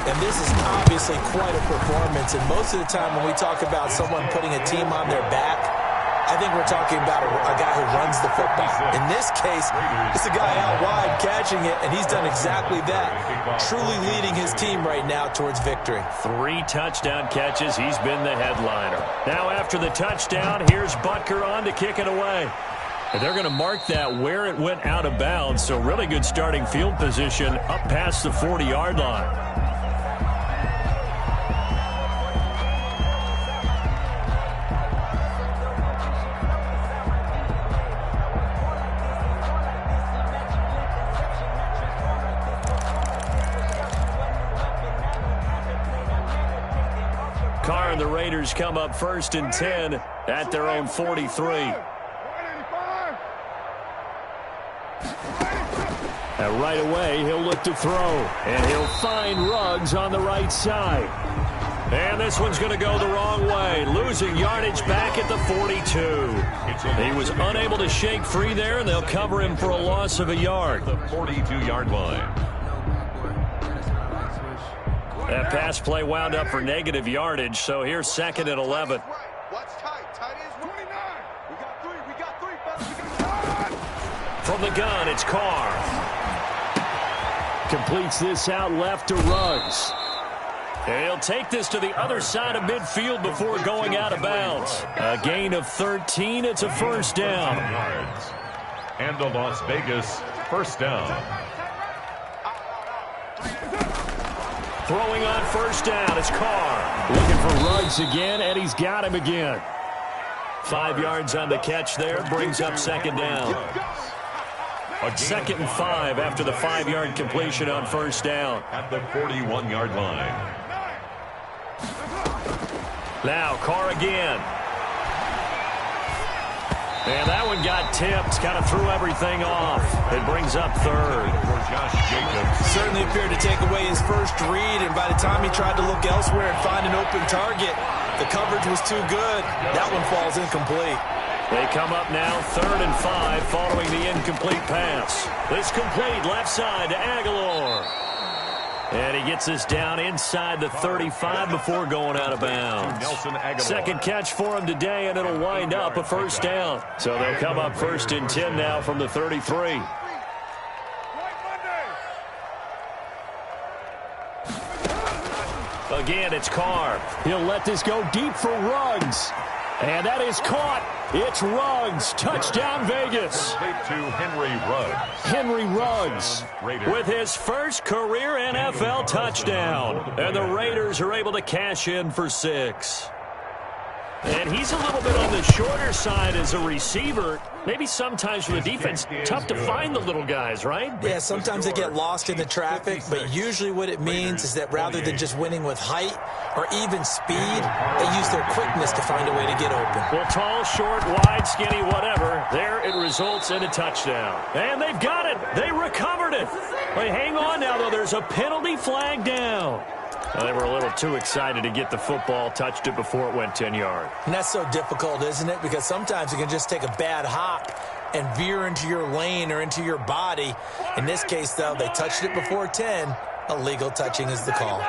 And this is obviously quite a performance. And most of the time when we talk about someone putting a team on their back, I think we're talking about a guy who runs the football. In this case, it's a guy out wide catching it, and he's done exactly that, truly leading his team right now towards victory. 3 touchdown catches. He's been the headliner. Now after the touchdown, here's Butker on to kick it away. And they're going to mark that where it went out of bounds, so really good starting field position up past the 40-yard line. Carr and the Raiders come up 1st and 10 at their own 43. And right away, he'll look to throw. And he'll find Ruggs on the right side. And this one's going to go the wrong way. Losing yardage back at the 42. He was unable to shake free there, and they'll cover him for a loss of a yard. The 42-yard line. That pass play wound up for negative yardage, so here's 2nd and 11. What's tight? Tight is 29. We got three. From the gun, it's Carr. Completes this out left to Ruggs. And he'll take this to the other side of midfield before going out of bounds. A gain of 13. It's a first down. And a Las Vegas first down. Throwing on first down is Carr. Looking for Ruggs again, and he's got him again. 5 yards on the catch there. Brings up 2nd down. 2nd and 5 after the 5-yard completion on first down. At the 41-yard line. Now Carr again. And that one got tipped. Kind of threw everything off. It brings up 3rd. For Josh Jacobs. Certainly appeared to take away his first read, and by the time he tried to look elsewhere and find an open target, the coverage was too good. That one falls incomplete. They come up now 3rd and 5 following the incomplete pass. This complete left side to Aguilar. And he gets this down inside the 35 before going out of bounds. Second catch for him today, and it'll wind up a first down. So they'll come up 1st and 10 now from the 33. Again, it's Carr. He'll let this go deep for Ruggs. And that is caught. It's Ruggs. Touchdown, Vegas. To Henry Ruggs. Henry Ruggs with his first career NFL touchdown. And the Raiders are able to cash in for 6. And he's a little bit on the shorter side as a receiver. Maybe sometimes for the defense, tough to find the little guys, right? Yeah, sometimes they get lost in the traffic, but usually what it means is that rather than just winning with height or even speed, they use their quickness to find a way to get open. Well, tall, short, wide, skinny, whatever, there it results in a touchdown. And they've got it. They recovered it. They hang on now, though. There's a penalty flag down. Well, they were a little too excited to get the football, touched it before it went 10 yards. And that's so difficult, isn't it? Because sometimes you can just take a bad hop and veer into your lane or into your body. In this case, though, they touched it before 10. Illegal touching is the call.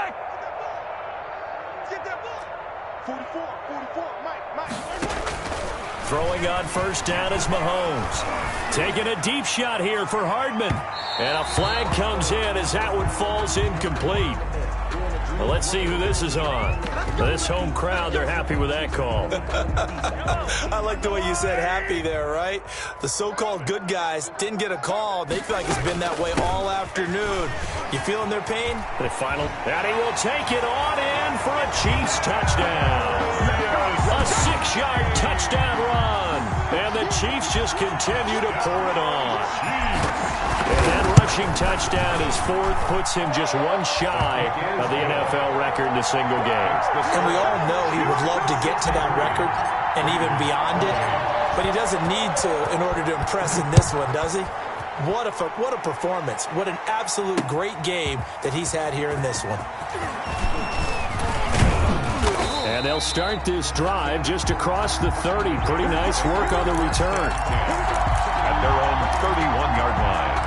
Throwing on first down is Mahomes. Taking a deep shot here for Hardman. And a flag comes in as that one falls incomplete. Well, let's see who this is on. This home crowd, they're happy with that call. I like the way you said happy there, right? The so-called good guys didn't get a call. They feel like it's been that way all afternoon. You feeling their pain? The final. And he will take it on in for a Chiefs touchdown. A 6-yard touchdown run. And the Chiefs just continue to pour it on. And that rushing touchdown is 4th, puts him just one shy of the NFL record in a single game. And we all know he would love to get to that record and even beyond it, but he doesn't need to in order to impress in this one, does he? What a performance. What an absolute great game that he's had here in this one. And they'll start this drive just across the 30. Pretty nice work on the return. At their own 31-yard line.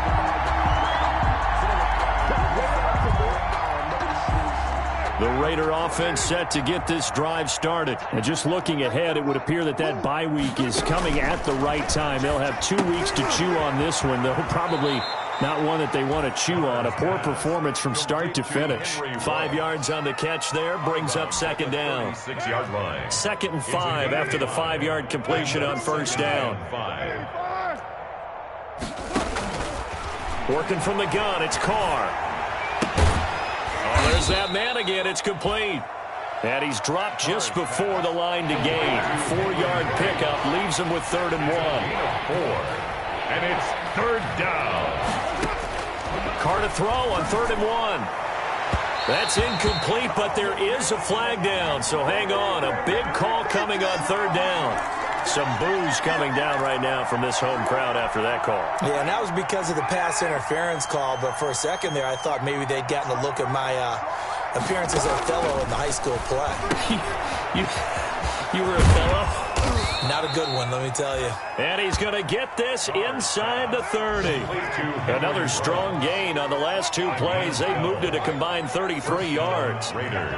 The Raider offense set to get this drive started. And just looking ahead, it would appear that that bye week is coming at the right time. They'll have 2 weeks to chew on this one, though probably not one that they want to chew on. A poor performance from start to finish. 5 yards on the catch there, brings up 2nd down. 6-yard line. 2nd and 5 after the 5-yard completion on first down. Working from the gun, it's Carr. Oh, there's that man again. It's complete. And he's dropped just before the line to gain. 4-yard pickup leaves him with 3rd and 1. 4. And it's 3rd down. Carr to throw on 3rd and 1. That's incomplete, but there is a flag down, so hang on. A big call coming on third down. Some boos coming down right now from this home crowd after that call. Yeah, and that was because of the pass interference call, but for a second there I thought maybe they'd gotten a look at my appearance as Othello in the high school play. You were Othello? Not a good one, let me tell you. And he's going to get this inside the 30. Another strong gain on the last two plays. They moved it a combined 33 yards. Raiders.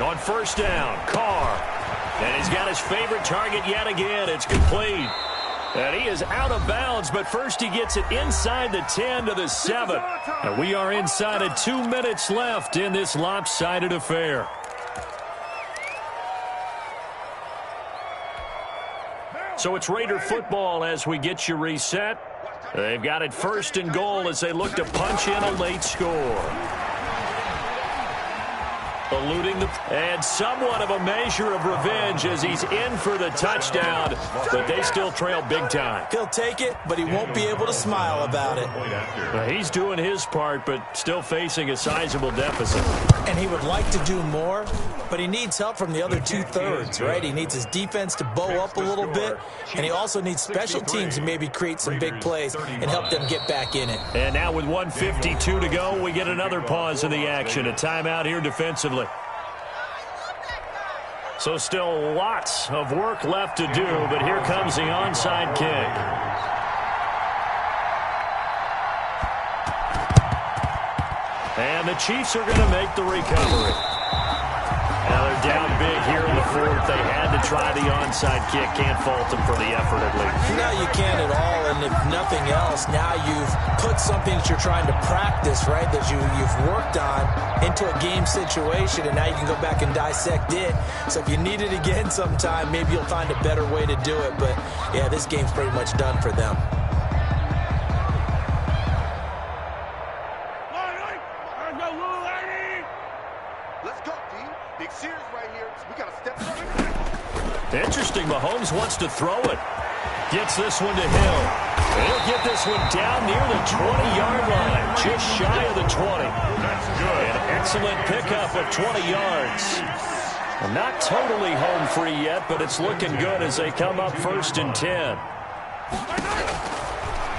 On first down, Carr. And he's got his favorite target yet again. It's complete. And he is out of bounds, but first he gets it inside the 10 to the 7. And we are inside of 2 minutes left in this lopsided affair. So it's Raider football as we get you reset. They've got it first and goal as they look to punch in a late score. Eluding and somewhat of a measure of revenge as he's in for the touchdown, but they still trail big time. He'll take it, but he won't be able to smile about it. He's doing his part, but still facing a sizable deficit. And he would like to do more, but he needs help from the other two-thirds, right? He needs his defense to bow up a little bit, and he also needs special teams to maybe create some big plays and help them get back in it. And now with 1:52 to go, we get another pause in the action. A timeout here defensively. So still lots of work left to do, but here comes the onside kick. And the Chiefs are going to make the recovery. Now they're down big here in the fourth. They had to try the onside kick. Can't fault them for the effort at least. No, you can't at all, and if nothing else, now you've put something that you're trying to practice, right, that you've worked on into a game situation, and now you can go back and dissect it. So if you need it again sometime, maybe you'll find a better way to do it. But, yeah, this game's pretty much done for them. Interesting, Mahomes wants to throw it. Gets this one to Hill. He'll get this one down near the 20-yard line, just shy of the 20. That's good. An excellent pickup of 20 yards. Well, not totally home free yet, but it's looking good as they come up first and 10.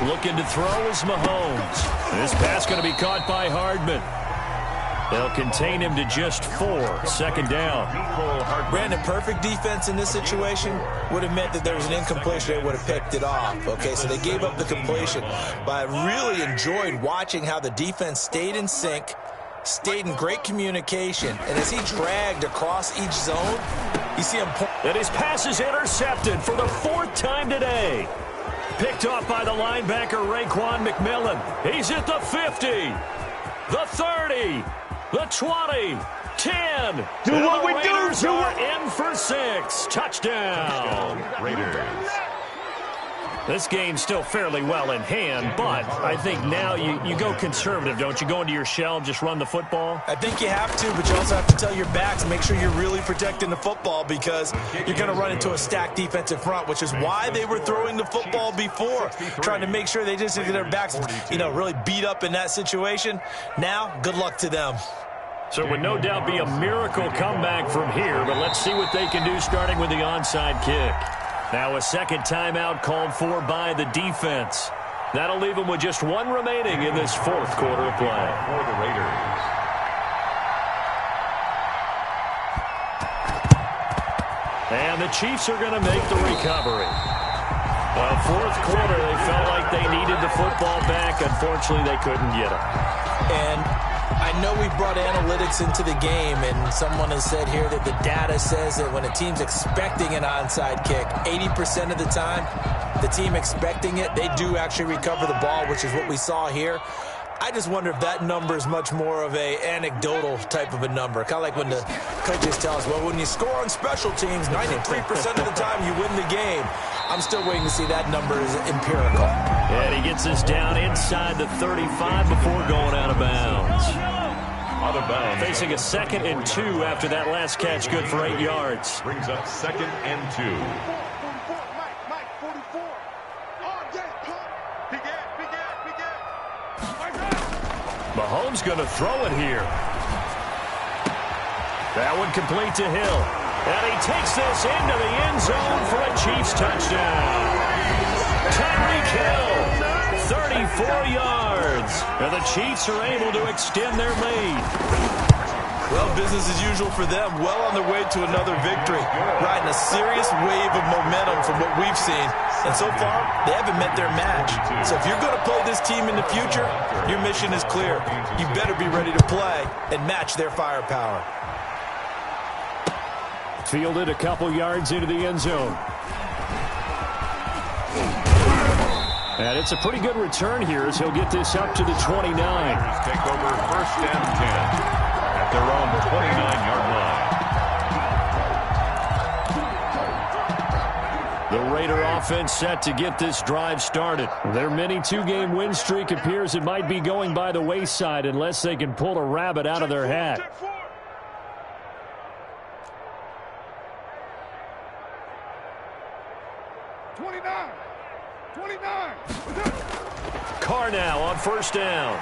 Looking to throw is Mahomes. This pass going to be caught by Hardman. They'll contain him to just 4. Second down. Brandon, perfect defense in this situation would have meant that there was an incompletion. They would have picked it off. Okay, so they gave up the completion. But I really enjoyed watching how the defense stayed in sync, stayed in great communication. And as he dragged across each zone, you see him. And his pass is intercepted for the 4th time today. Picked off by the linebacker, Raekwon McMillan. He's at the 50, the 30. The 20, 10. Do what we do. Raiders are in for 6. Touchdown. Raiders. This game's still fairly well in hand, but I think now you go conservative, don't you? Go into your shell, just run the football? I think you have to, but you also have to tell your backs, make sure you're really protecting the football because you're going to run into a stacked defensive front, which is why they were throwing the football before, trying to make sure they just get their backs, really beat up in that situation. Now, good luck to them. So it would no doubt be a miracle comeback from here, but let's see what they can do starting with the onside kick. Now a second timeout called for by the defense. That'll leave them with just 1 remaining in this 4th quarter of play. For the Raiders. And the Chiefs are going to make the recovery. 4th quarter, they felt like they needed the football back. Unfortunately, they couldn't get it. And I know we brought analytics into the game, and someone has said here that the data says that when a team's expecting an onside kick, 80% of the time, the team expecting it, they do actually recover the ball, which is what we saw here. I just wonder if that number is much more of a anecdotal type of a number. Kind of like when the coaches tell us, well, when you score on special teams, 93% of the time you win the game. I'm still waiting to see that number is empirical. And he gets this down inside the 35 before going out of bounds. Out of bounds. Facing a 2nd and 2 after that last catch, good for 8 yards. Brings up 2nd and 2. Mike, 44. All day, pump. He got Mahomes going to throw it here. That one complete to Hill. And he takes this into the end zone for a Chiefs touchdown. Tyreek Hill, 34 yards. And the Chiefs are able to extend their lead. Well, business as usual for them. Well on their way to another victory. Riding a serious wave of momentum from what we've seen. And so far, they haven't met their match. So if you're going to play this team in the future, your mission is clear. You better be ready to play and match their firepower. Fielded a couple yards into the end zone. And it's a pretty good return here as he'll get this up to the 29. Take over first and 10. At their own 29-yard line. The Raider offense set to get this drive started. Their mini two-game win streak appears it might be going by the wayside unless they can pull a rabbit out of their hat. 29. Carr now on first down.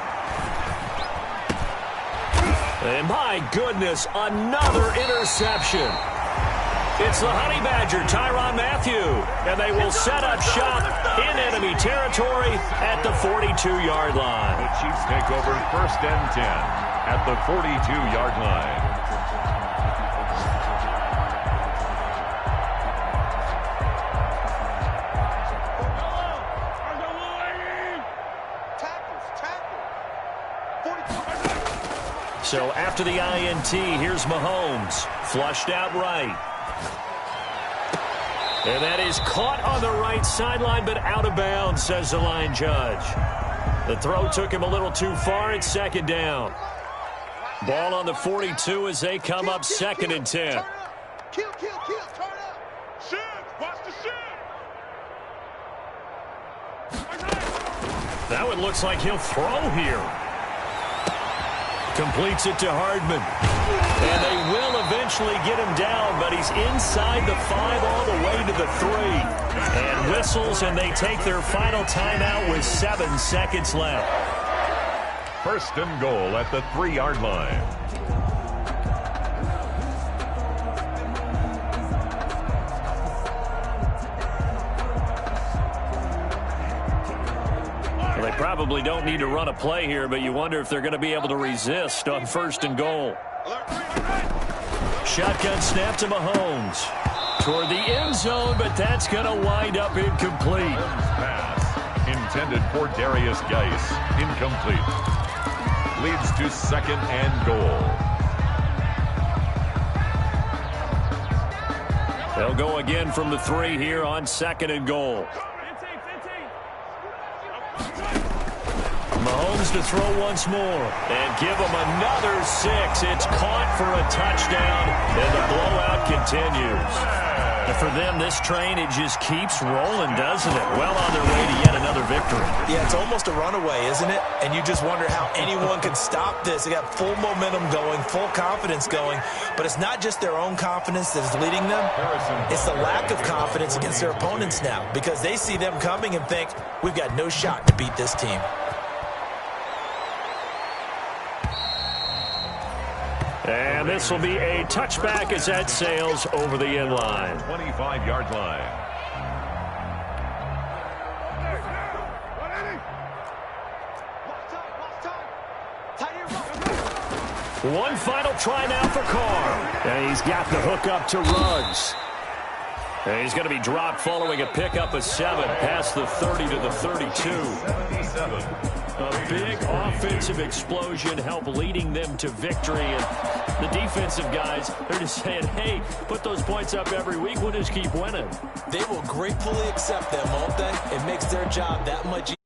And my goodness, another interception. It's the Honey Badger, Tyrann Mathieu. And they will set up shop in enemy territory at the 42-yard line. The Chiefs take over first and 10 at the 42-yard line. So after the INT, here's Mahomes. Flushed out right. And that is caught on the right sideline, but out of bounds, says the line judge. The throw took him a little too far. It's second down. Ball on the 42 as they come up second and 10. Kill, turn up. Shift, watch the shift. That one looks like he'll throw here. Completes it to Hardman. And they will eventually get him down, but he's inside the 5 all the way to the 3. And whistles, and they take their final timeout with 7 seconds left. First and goal at the 3-yard line. They probably don't need to run a play here, but you wonder if they're going to be able to resist on first and goal. Shotgun snap to Mahomes. Toward the end zone, but that's going to wind up incomplete. Pass intended for Darius Geis. Incomplete. Leads to second and goal. They'll go again from the 3 here on second and goal. Mahomes to throw once more and give him another 6. It's caught for a touchdown, and the blowout continues. And for them, this train, it just keeps rolling, doesn't it? Well on their way to yet another victory. Yeah, it's almost a runaway, isn't it? And you just wonder how anyone can stop this. They got full momentum going, full confidence going. But it's not just their own confidence that is leading them. It's the lack of confidence against their opponents now, because they see them coming and think, we've got no shot to beat this team. And this will be a touchback as that sails over the end line. 25-yard line. One final try now for Carr. And he's got the hook up to Ruggs. And he's going to be dropped following a pickup of 7 past the 30 to the 32. A big offensive explosion helped leading them to victory. And the defensive guys, they're just saying, hey, put those points up every week. We'll just keep winning. They will gratefully accept them, won't they? It makes their job that much easier.